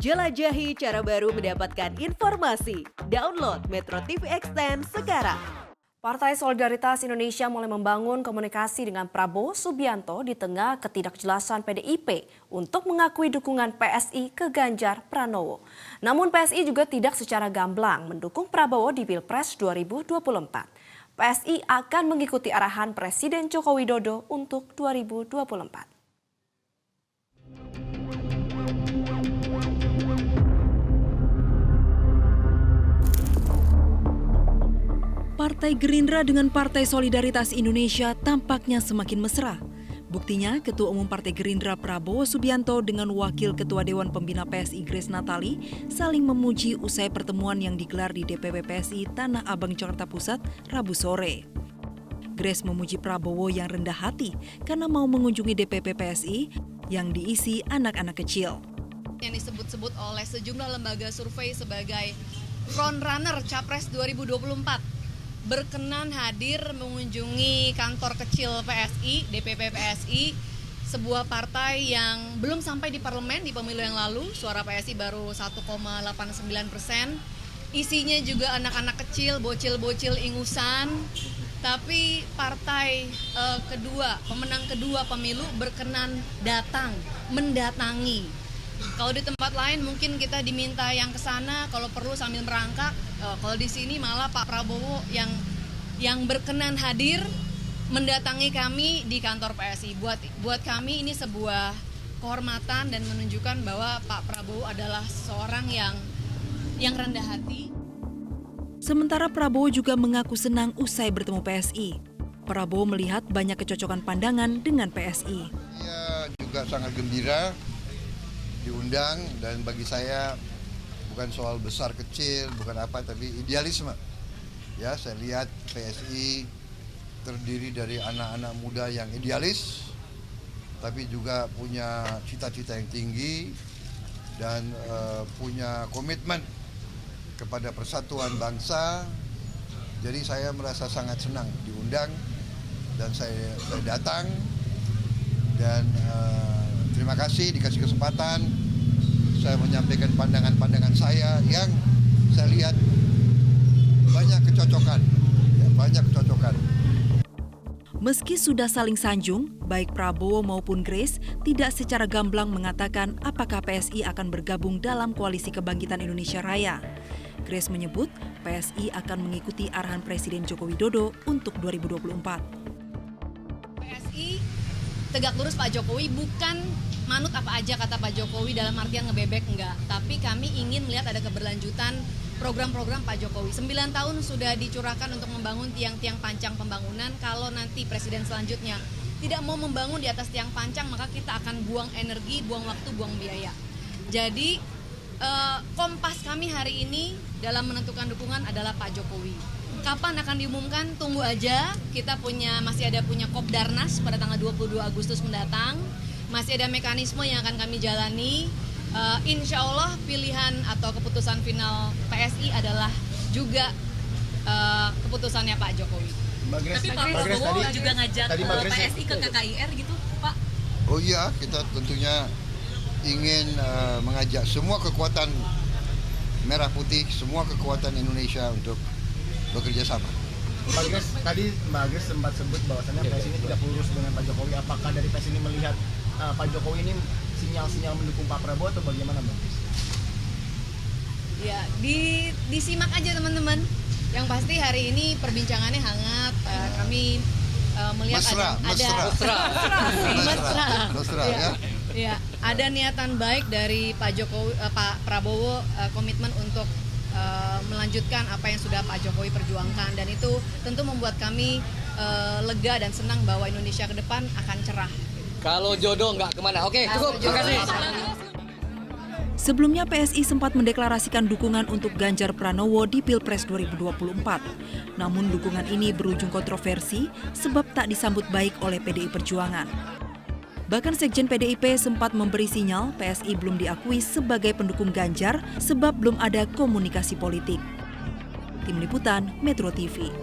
Jelajahi cara baru mendapatkan informasi. Download Metro TV Extend sekarang. Partai Solidaritas Indonesia mulai membangun komunikasi dengan Prabowo Subianto di tengah ketidakjelasan PDIP untuk mengakui dukungan PSI ke Ganjar Pranowo. Namun PSI juga tidak secara gamblang mendukung Prabowo di Pilpres 2024. PSI akan mengikuti arahan Presiden Joko Widodo untuk 2024. Partai Gerindra dengan Partai Solidaritas Indonesia tampaknya semakin mesra. Buktinya, Ketua Umum Partai Gerindra Prabowo Subianto dengan Wakil Ketua Dewan Pembina PSI Grace Natali saling memuji usai pertemuan yang digelar di DPP PSI Tanah Abang Jakarta Pusat Rabu sore. Grace memuji Prabowo yang rendah hati karena mau mengunjungi DPP PSI yang diisi anak-anak kecil. Yang disebut-sebut oleh sejumlah lembaga survei sebagai frontrunner Capres 2024. Berkenan hadir mengunjungi kantor kecil PSI, DPP PSI, sebuah partai yang belum sampai di parlemen di pemilu yang lalu, suara PSI baru 1,89%, isinya juga anak-anak kecil, bocil-bocil ingusan, tapi partai kedua, pemenang kedua pemilu berkenan mendatangi. Kalau di tempat lain mungkin kita diminta yang ke sana, kalau perlu sambil merangkak. Kalau di sini malah Pak Prabowo yang berkenan hadir mendatangi kami di kantor PSI. Buat kami ini sebuah kehormatan dan menunjukkan bahwa Pak Prabowo adalah seorang yang rendah hati. Sementara Prabowo juga mengaku senang usai bertemu PSI. Prabowo melihat banyak kecocokan pandangan dengan PSI. Saya juga sangat gembira diundang, dan bagi saya bukan soal besar kecil, bukan apa, tapi idealisme. Ya, saya lihat PSI terdiri dari anak-anak muda yang idealis, tapi juga punya cita-cita yang tinggi dan punya komitmen kepada persatuan bangsa. Jadi saya merasa sangat senang diundang dan saya datang, dan terima kasih dikasih kesempatan saya menyampaikan pandangan-pandangan saya yang saya lihat banyak kecocokan. Meski sudah saling sanjung, baik Prabowo maupun Grace tidak secara gamblang mengatakan apakah PSI akan bergabung dalam Koalisi Kebangkitan Indonesia Raya. Grace menyebut PSI akan mengikuti arahan Presiden Joko Widodo untuk 2024. PSI tegak lurus Pak Jokowi, bukan manut apa aja kata Pak Jokowi dalam artian ngebebek, enggak. Tapi kami ingin melihat ada keberlanjutan program-program Pak Jokowi. 9 tahun sudah dicurahkan untuk membangun tiang-tiang pancang pembangunan. Kalau nanti presiden selanjutnya tidak mau membangun di atas tiang pancang, maka kita akan buang energi, buang waktu, buang biaya. Jadi kompas kami hari ini dalam menentukan dukungan adalah Pak Jokowi. Kapan akan diumumkan? Tunggu aja. Kita masih ada punya Kopdarnas pada tanggal 22 Agustus mendatang. Masih ada mekanisme yang akan kami jalani. Insya Allah pilihan atau keputusan final PSI adalah juga keputusannya Pak Jokowi. Tapi Pak Prabowo juga ngajak PSI ke KKIR gitu, Pak? Oh iya, kita tentunya ingin mengajak semua kekuatan merah putih, semua kekuatan Indonesia untuk bekerja sama. Pak Grace, tadi Mbak Grace sempat sebut bahwasannya PSI ini tidak lurus dengan Pak Jokowi. Apakah dari PSI ini melihat Pak Jokowi ini sinyal-sinyal mendukung Pak Prabowo atau bagaimana, Mbak Grace? Ya, disimak aja teman-teman. Yang pasti hari ini perbincangannya hangat. Kami melihat mesra ya. Ya, ada niatan baik dari Pak Jokowi, Pak Prabowo, komitmen untuk melanjutkan apa yang sudah Pak Jokowi perjuangkan, dan itu tentu membuat kami lega dan senang bahwa Indonesia ke depan akan cerah. Kalau jodoh nggak kemana? Oke, cukup. Terima kasih. Sebelumnya PSI sempat mendeklarasikan dukungan untuk Ganjar Pranowo di Pilpres 2024. Namun dukungan ini berujung kontroversi sebab tak disambut baik oleh PDI Perjuangan. Bahkan Sekjen PDIP sempat memberi sinyal PSI belum diakui sebagai pendukung Ganjar sebab belum ada komunikasi politik. Tim Liputan Metro TV.